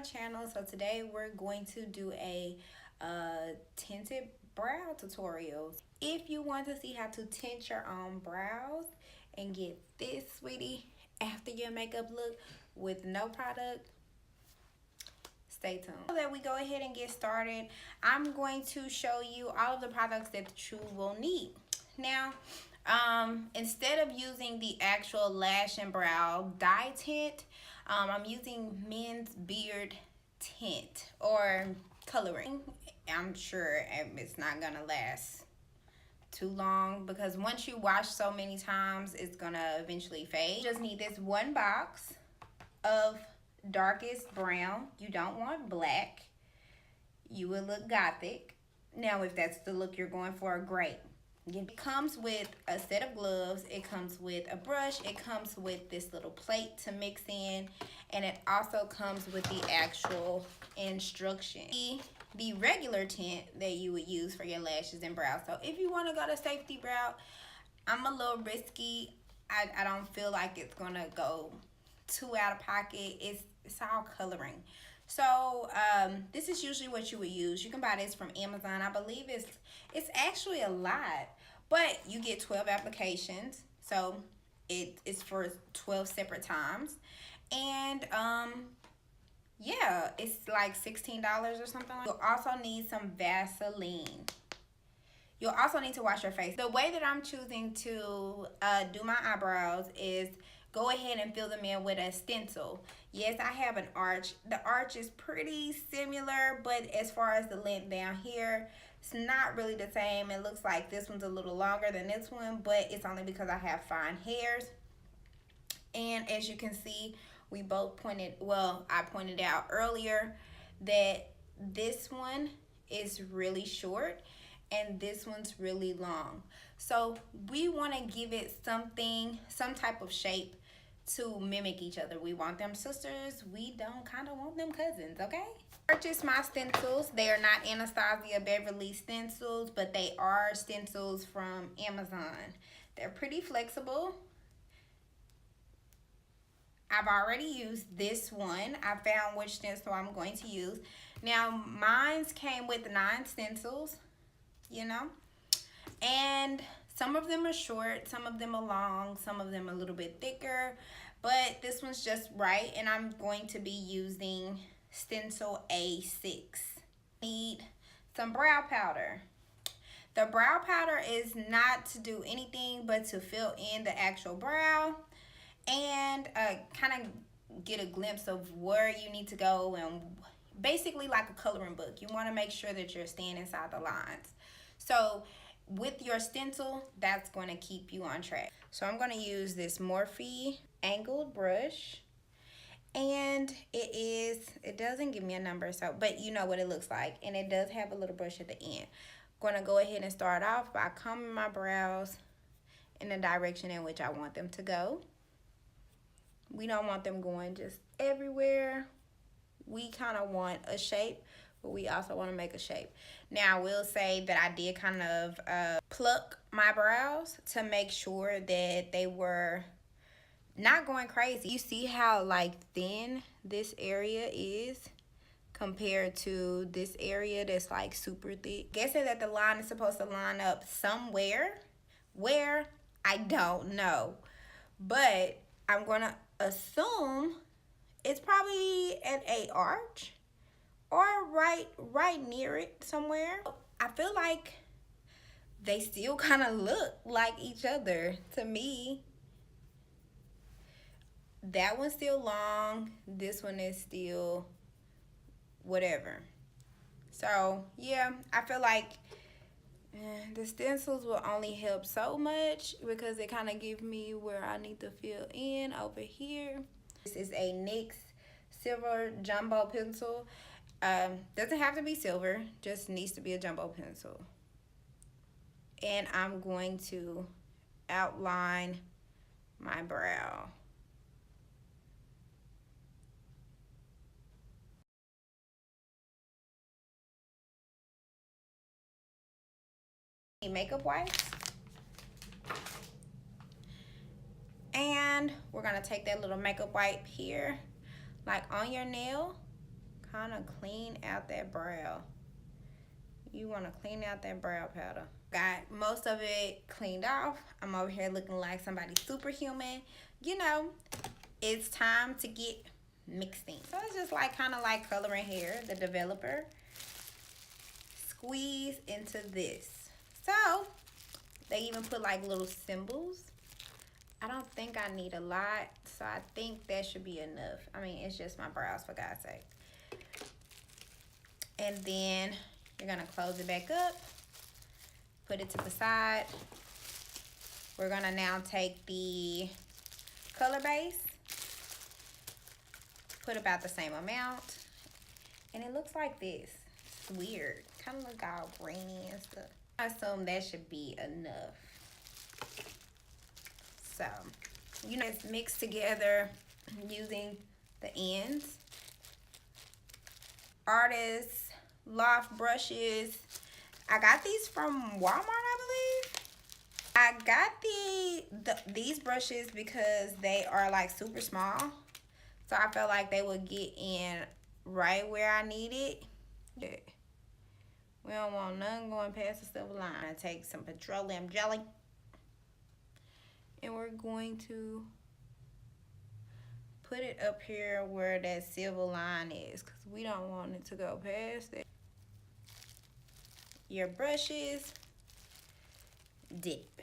channel. So today we're going to do a tinted brow tutorial. If you want to see how to tint your own brows and get this sweetie after your makeup look with no product, stay tuned. So that we go ahead and get started, I'm going to show you all of the products that you will need. Now, instead of using the actual lash and brow dye tint, I'm using men's beard tint or coloring. I'm sure it's not gonna last too long because once you wash so many times, it's gonna eventually fade. You just need this one box of darkest brown. You don't want black. You will look gothic. Now, if that's the look you're going for, great. It comes with a set of gloves, it comes with a brush, it comes with this little plate to mix in, and it also comes with the actual instruction. The regular tint that you would use for your lashes and brows. So if you want to go to safety brow, I'm a little risky. I don't feel like it's gonna go too out of pocket. It's all coloring. So this is usually what you would use. You can buy this from Amazon. I believe it's actually a lot, but you get 12 applications, so it's for 12 separate times. And yeah, it's like $16 or something. You'll also need some Vaseline. You'll also need to wash your face. The way that I'm choosing to do my eyebrows is go ahead and fill them in with a stencil. Yes, I have an arch. The arch is pretty similar, but as far as the length down here, it's not really the same. It looks like this one's a little longer than this one, but it's only because I have fine hairs. And as you can see, we both pointed, well, I pointed out earlier that this one is really short and this one's really long. So we want to give it something, some type of shape to mimic each other. We want them sisters. We don't kind of want them cousins, okay? Purchase my stencils. They are not Anastasia Beverly stencils, but they are stencils from Amazon. They're pretty flexible. I've already used this one. I found which stencil I'm going to use. Now, mine's came with 9 stencils, you know, and some of them are short, some of them are long, some of them are a little bit thicker, but this one's just right, and I'm going to be using stencil A6. Need some brow powder. The brow powder is not to do anything but to fill in the actual brow and kind of get a glimpse of where you need to go, and basically like a coloring book. You want to make sure that you're staying inside the lines. So with your stencil, that's going to keep you on track. So I'm going to use this Morphe angled brush, and it doesn't give me a number, so but you know what it looks like, and it does have a little brush at the end. I'm going to go ahead and start off by combing my brows in the direction in which I want them to go. We don't want them going just everywhere. We kind of want a shape, but we also want to make a shape. Now, I will say that I did kind of pluck my brows to make sure that they were not going crazy. You see how like thin this area is compared to this area that's like super thick. Guessing that the line is supposed to line up somewhere. Where? I don't know. But I'm going to assume it's probably at a arch or right near it somewhere. I feel like they still kind of look like each other to me. That one's still long. This one is still whatever. So yeah, I feel like the stencils will only help so much because it kind of give me where I need to fill in over here. This is a NYX silver jumbo pencil. Doesn't have to be silver, just needs to be a jumbo pencil. And I'm going to outline my brow. Makeup wipes. And we're gonna take that little makeup wipe here, like on your nail, kind of clean out that brow. You want to clean out that brow powder. Got most of it cleaned off. I'm over here looking like somebody superhuman. You know, it's time to get mixing. So it's just like kind of like coloring hair, the developer. Squeeze into this. So they even put like little symbols. I don't think I need a lot, so I think that should be enough. I mean, it's just my brows, for God's sake. And then you're gonna close it back up, put it to the side. We're gonna now take the color base, put about the same amount, and it looks like this. It's weird, kind of look all grainy and stuff. I assume that should be enough. So, you know, it's mixed together using the ends. Artist Loft brushes. I got these from Walmart, I believe. I got these brushes because they are like super small. So I felt like they would get in right where I need it. Yeah. We don't want none going past the silver line. I take some petroleum jelly. And we're going to put it up here where that silver line is, because we don't want it to go past it. Your brushes, dip.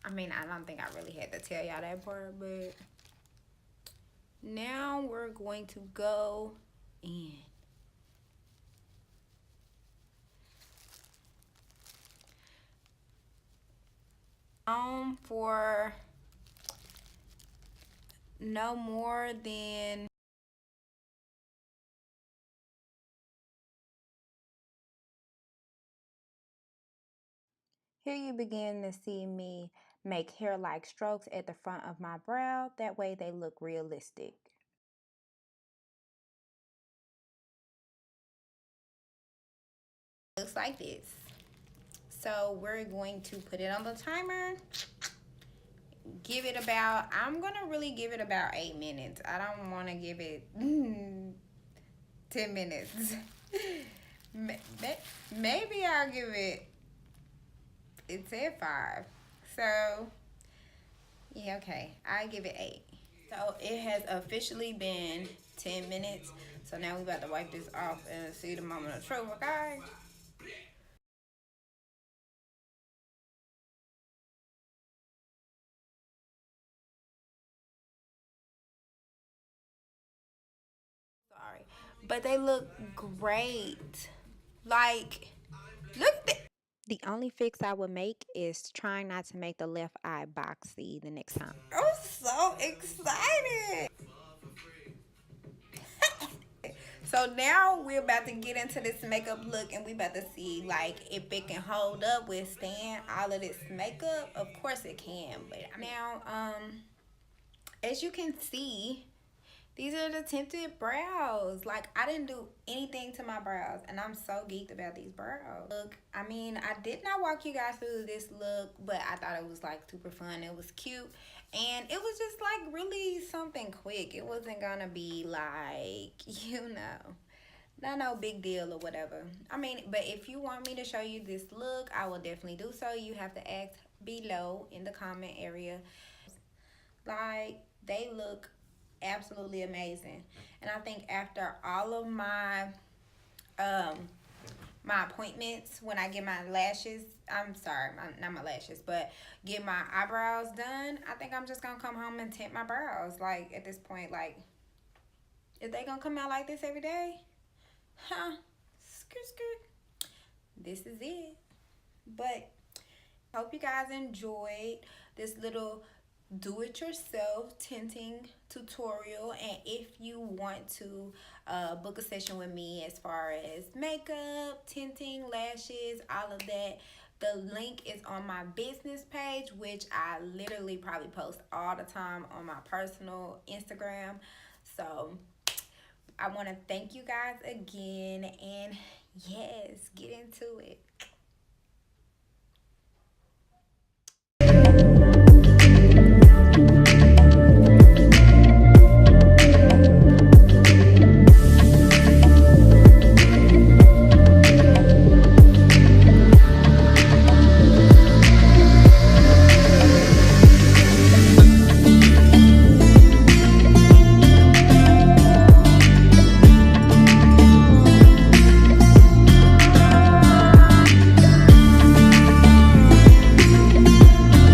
I mean, I don't think I really had to tell y'all that part, but now we're going to go in. For no more than here you begin to see me make hair-like strokes at the front of my brow. That way they look realistic. Looks like this. So we're going to put it on the timer. Give it about, I'm gonna really give it about 8 minutes. I don't want to give it 10 minutes. Maybe I'll give it, it said 5. So yeah, okay, I give it 8. So it has officially been 10 minutes. So now we about to wipe this off and see the moment of truth, okay? Sorry, but they look great. Like, look at that. The only fix I would make is trying not to make the left eye boxy the next time. I'm so excited. So now we're about to get into this makeup look, and we about to see like if it can hold up, withstand all of this makeup. Of course it can, but now as you can see, these are the tinted brows. Like, I didn't do anything to my brows, and I'm so geeked about these brows. Look, I mean, I did not walk you guys through this look, but I thought it was like super fun. It was cute, and it was just like really something quick. It wasn't gonna be like, you know, not no big deal or whatever. I mean, but if you want me to show you this look, I will definitely do so. You have to ask below in the comment area. Like, they look absolutely amazing. And I think after all of my my appointments, when I get my lashes, I'm sorry, not my lashes, but get my eyebrows done, I think I'm just gonna come home and tint my brows. Like, at this point, like, is they gonna come out like this every day? Huh? Skirt. This is it. But hope you guys enjoyed this little do-it-yourself tinting tutorial. And if you want to book a session with me as far as makeup, tinting, lashes, all of that, the link is on my business page, which I literally probably post all the time on my personal Instagram. So I want to thank you guys again, and yes, get into it.